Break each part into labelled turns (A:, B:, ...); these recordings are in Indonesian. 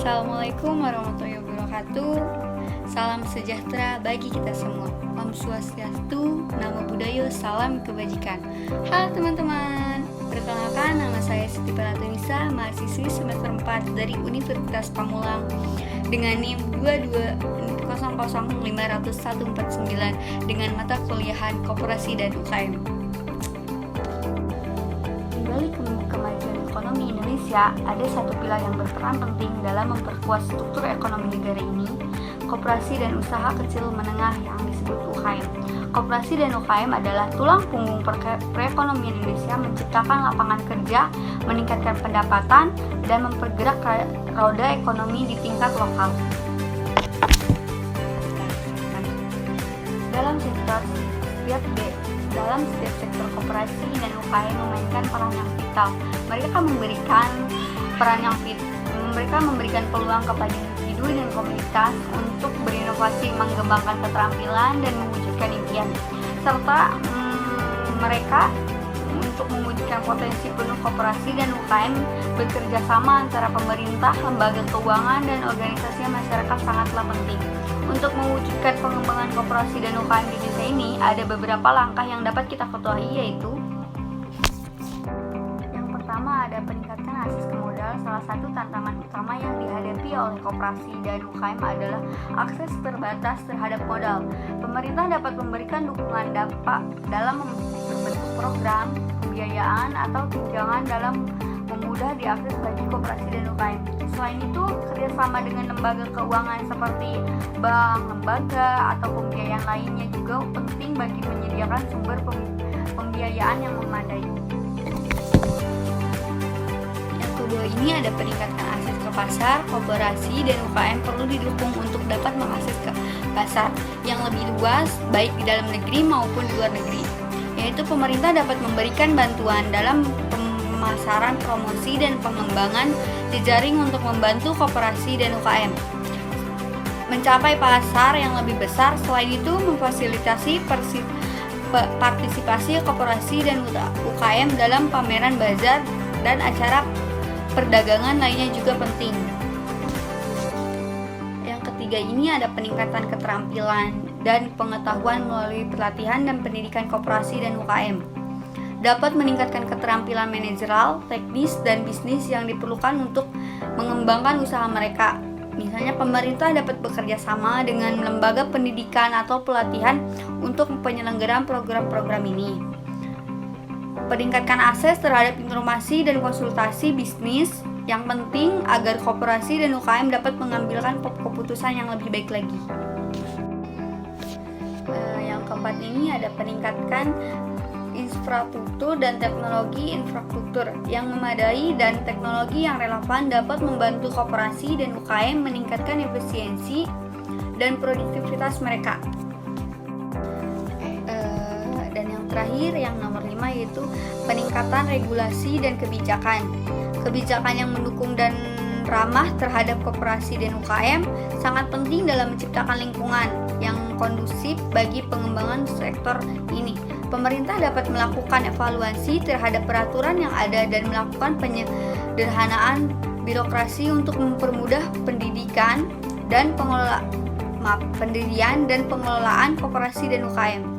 A: Assalamualaikum warahmatullahi wabarakatuh. Salam sejahtera bagi kita semua. Om Swastiastu, Namo Buddhaya, salam kebajikan. Halo teman-teman, perkenalkan nama saya Siti Peratunisa, mahasiswi semester 4 dari Universitas Pamulang dengan NIM 220050149 dengan mata kuliahan Koperasi dan UKM. Di kemajuan ekonomi Indonesia, ada satu pilar yang berperan penting dalam memperkuat struktur ekonomi negara ini, koperasi dan usaha kecil menengah yang disebut UKM. Koperasi dan UKM adalah tulang punggung perekonomian Indonesia, menciptakan lapangan kerja, meningkatkan pendapatan, dan mempergerak roda ekonomi di tingkat lokal. Dalam setiap sektor koperasi dan UKM memainkan peran yang vital. Mereka memberikan peluang kepada individu dan komunitas untuk berinovasi, mengembangkan keterampilan dan mewujudkan impian, serta mereka untuk mewujudkan potensi penuh. Koperasi dan UKM bekerja sama antara pemerintah, lembaga keuangan, dan organisasi masyarakat sangatlah penting. Untuk mewujudkan pengembangan koperasi dan UKM di desa ini, ada beberapa langkah yang dapat kita ketahui, yaitu yang pertama, ada peningkatan akses ke modal. Salah satu tantangan utama yang dihadapi oleh koperasi dan UKM adalah akses terbatas terhadap modal. Pemerintah dapat memberikan dukungan dalam berbentuk program, pembiayaan, atau tunjangan dalam memudah diakses bagi koperasi dan UKM. Selain itu, kerjasama dengan lembaga keuangan seperti bank, lembaga, atau pembiayaan lainnya juga penting bagi menyediakan sumber pembiayaan yang memadai. Yang kedua ini ada peningkatan akses ke pasar. Koperasi dan UKM perlu didukung untuk dapat mengakses ke pasar yang lebih luas, baik di dalam negeri maupun di luar negeri. Yaitu pemerintah dapat memberikan bantuan dalam pemasaran, promosi, dan pengembangan jejaring untuk membantu koperasi dan UKM mencapai pasar yang lebih besar. Selain itu, memfasilitasi partisipasi koperasi dan UKM dalam pameran bazar dan acara perdagangan lainnya juga penting. Yang ketiga ini ada peningkatan keterampilan dan pengetahuan melalui pelatihan dan pendidikan koperasi dan UKM. Dapat meningkatkan keterampilan manajerial, teknis, dan bisnis yang diperlukan untuk mengembangkan usaha mereka. Misalnya, pemerintah dapat bekerja sama dengan lembaga pendidikan atau pelatihan untuk penyelenggaraan program-program ini. Peningkatkan akses terhadap informasi dan konsultasi bisnis yang penting agar koperasi dan UKM dapat mengambilkan keputusan yang lebih baik lagi. Yang keempat ini ada peningkatkan infrastruktur dan teknologi. Infrastruktur yang memadai dan teknologi yang relevan dapat membantu koperasi dan UKM meningkatkan efisiensi dan produktivitas mereka. Dan yang terakhir, yang nomor 5, yaitu peningkatan regulasi dan kebijakan. Kebijakan yang mendukung dan ramah terhadap koperasi dan UKM sangat penting dalam menciptakan lingkungan yang kondusif bagi pengembangan sektor ini. Pemerintah dapat melakukan evaluasi terhadap peraturan yang ada dan melakukan penyederhanaan birokrasi untuk mempermudah pendirian dan pengelolaan koperasi dan UKM.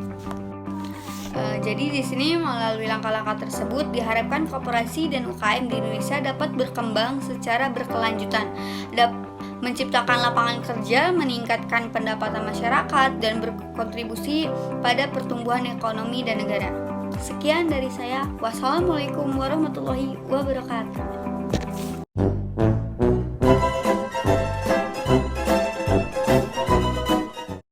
A: Jadi di sini melalui langkah-langkah tersebut diharapkan koperasi dan UKM di Indonesia dapat berkembang secara berkelanjutan, menciptakan lapangan kerja, meningkatkan pendapatan masyarakat, dan berkontribusi pada pertumbuhan ekonomi dan negara. Sekian dari saya. Wassalamualaikum warahmatullahi wabarakatuh.